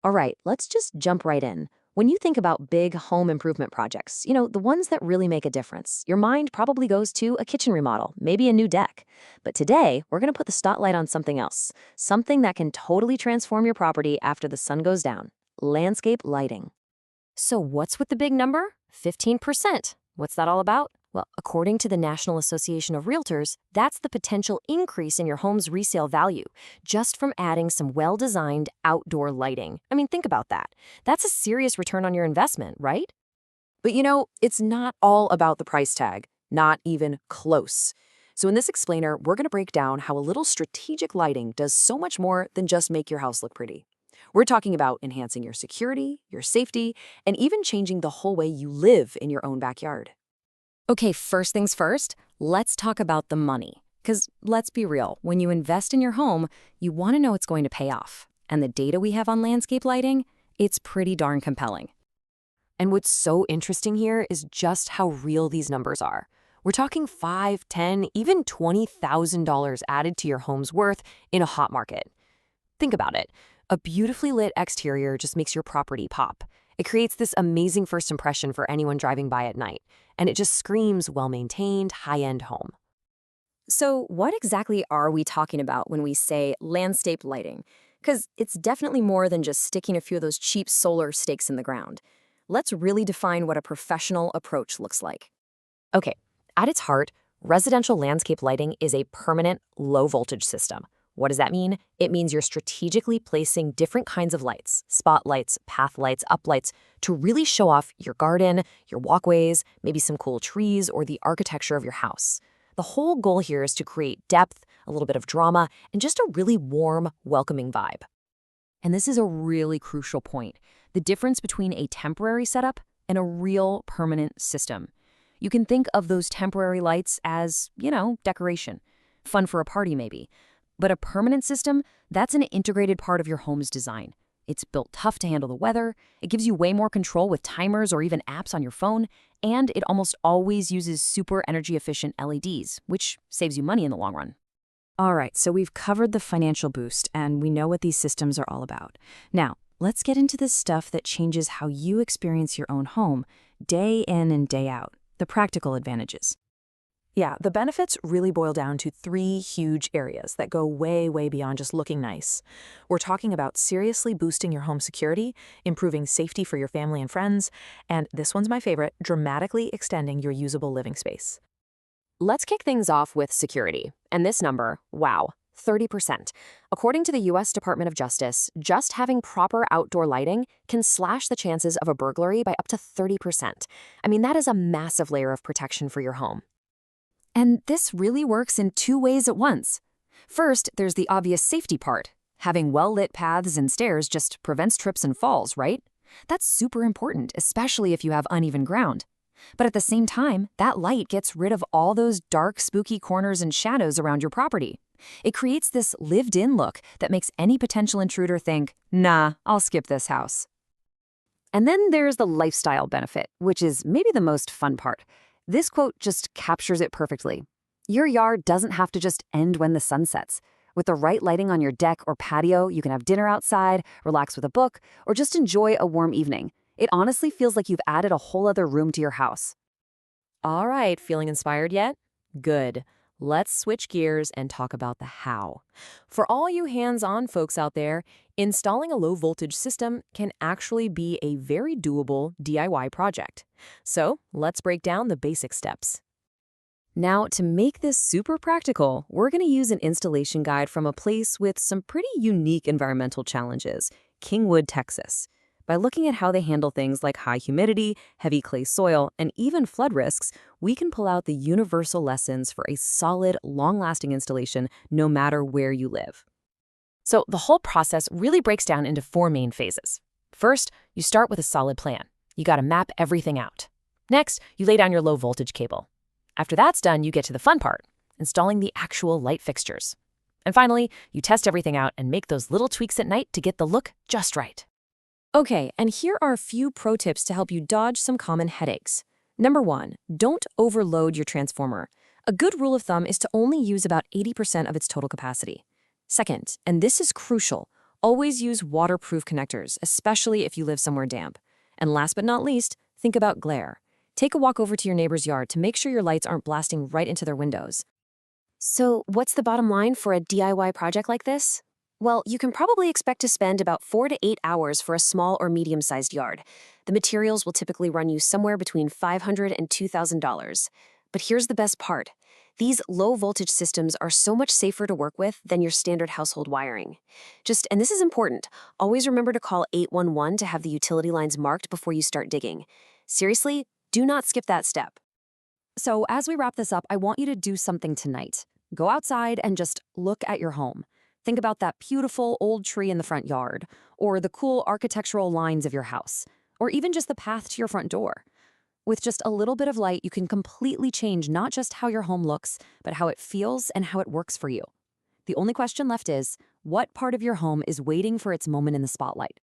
All right, let's just jump right in. When you think about big home improvement projects, the ones that really make a difference, your mind probably goes to a kitchen remodel, maybe a new deck. But today, we're going to put the spotlight on something else, something that can totally transform your property after the sun goes down: landscape lighting. So, what's with the big number? 15%. What's that all about? Well, according to the National Association of Realtors, that's the potential increase in your home's resale value just from adding some well-designed outdoor lighting. I mean, think about that. That's a serious return on your investment, right? But it's not all about the price tag, not even close. So in this explainer, we're going to break down how a little strategic lighting does so much more than just make your house look pretty. We're talking about enhancing your security, your safety, and even changing the whole way you live in your own backyard. Okay, first things first, let's talk about the money. Because let's be real, when you invest in your home, you want to know it's going to pay off. And the data we have on landscape lighting, it's pretty darn compelling. And what's so interesting here is just how real these numbers are. We're talking $5, $10, even $20,000 added to your home's worth in a hot market. Think about it. A beautifully lit exterior just makes your property pop. It creates this amazing first impression for anyone driving by at night, and it just screams well-maintained, high-end home. So, what exactly are we talking about when we say landscape lighting? Because it's definitely more than just sticking a few of those cheap solar stakes in the ground. Let's really define what a professional approach looks like. Okay, at its heart, residential landscape lighting is a permanent, low-voltage system. What does that mean? It means you're strategically placing different kinds of lights, spotlights, path lights, uplights, to really show off your garden, your walkways, maybe some cool trees, or the architecture of your house. The whole goal here is to create depth, a little bit of drama, and just a really warm, welcoming vibe. And this is a really crucial point: the difference between a temporary setup and a real permanent system. You can think of those temporary lights as, decoration. Fun for a party, maybe. But a permanent system, that's an integrated part of your home's design. It's built tough to handle the weather, it gives you way more control with timers or even apps on your phone, and it almost always uses super energy-efficient LEDs, which saves you money in the long run. All right, so we've covered the financial boost, and we know what these systems are all about. Now, let's get into the stuff that changes how you experience your own home, day in and day out, the practical advantages. Yeah, the benefits really boil down to three huge areas that go way, way beyond just looking nice. We're talking about seriously boosting your home security, improving safety for your family and friends, and this one's my favorite, dramatically extending your usable living space. Let's kick things off with security. And this number, wow, 30%. According to the U.S. Department of Justice, just having proper outdoor lighting can slash the chances of a burglary by up to 30%. I mean, that is a massive layer of protection for your home. And this really works in two ways at once. First, there's the obvious safety part. Having well-lit paths and stairs just prevents trips and falls, right? That's super important, especially if you have uneven ground. But at the same time, that light gets rid of all those dark, spooky corners and shadows around your property. It creates this lived-in look that makes any potential intruder think, nah, I'll skip this house. And then there's the lifestyle benefit, which is maybe the most fun part. This quote just captures it perfectly. Your yard doesn't have to just end when the sun sets. With the right lighting on your deck or patio, you can have dinner outside, relax with a book, or just enjoy a warm evening. It honestly feels like you've added a whole other room to your house. All right, feeling inspired yet? Good. Let's switch gears and talk about the how. For all you hands-on folks out there, installing a low-voltage system can actually be a very doable DIY project. So let's break down the basic steps. Now, to make this super practical, we're going to use an installation guide from a place with some pretty unique environmental challenges, Kingwood, Texas. By looking at how they handle things like high humidity, heavy clay soil, and even flood risks, we can pull out the universal lessons for a solid, long-lasting installation no matter where you live. So the whole process really breaks down into four main phases. First, you start with a solid plan. You got to map everything out. Next, you lay down your low-voltage cable. After that's done, you get to the fun part, installing the actual light fixtures. And finally, you test everything out and make those little tweaks at night to get the look just right. Okay, and here are a few pro tips to help you dodge some common headaches. Number 1, don't overload your transformer. A good rule of thumb is to only use about 80% of its total capacity. Second, and this is crucial, Always use waterproof connectors, especially if you live somewhere damp. And last but not least, think about glare. Take a walk over to your neighbor's yard to make sure your lights aren't blasting right into their windows. So, what's the bottom line for a DIY project like this? Well, you can probably expect to spend about 4 to 8 hours for a small or medium-sized yard. The materials will typically run you somewhere between $500 and $2,000. But here's the best part. These low-voltage systems are so much safer to work with than your standard household wiring. And this is important, always remember to call 811 to have the utility lines marked before you start digging. Seriously, do not skip that step. So as we wrap this up, I want you to do something tonight. Go outside and just look at your home. Think about that beautiful old tree in the front yard, or the cool architectural lines of your house, or even just the path to your front door. With just a little bit of light, you can completely change not just how your home looks, but how it feels and how it works for you. The only question left is, what part of your home is waiting for its moment in the spotlight?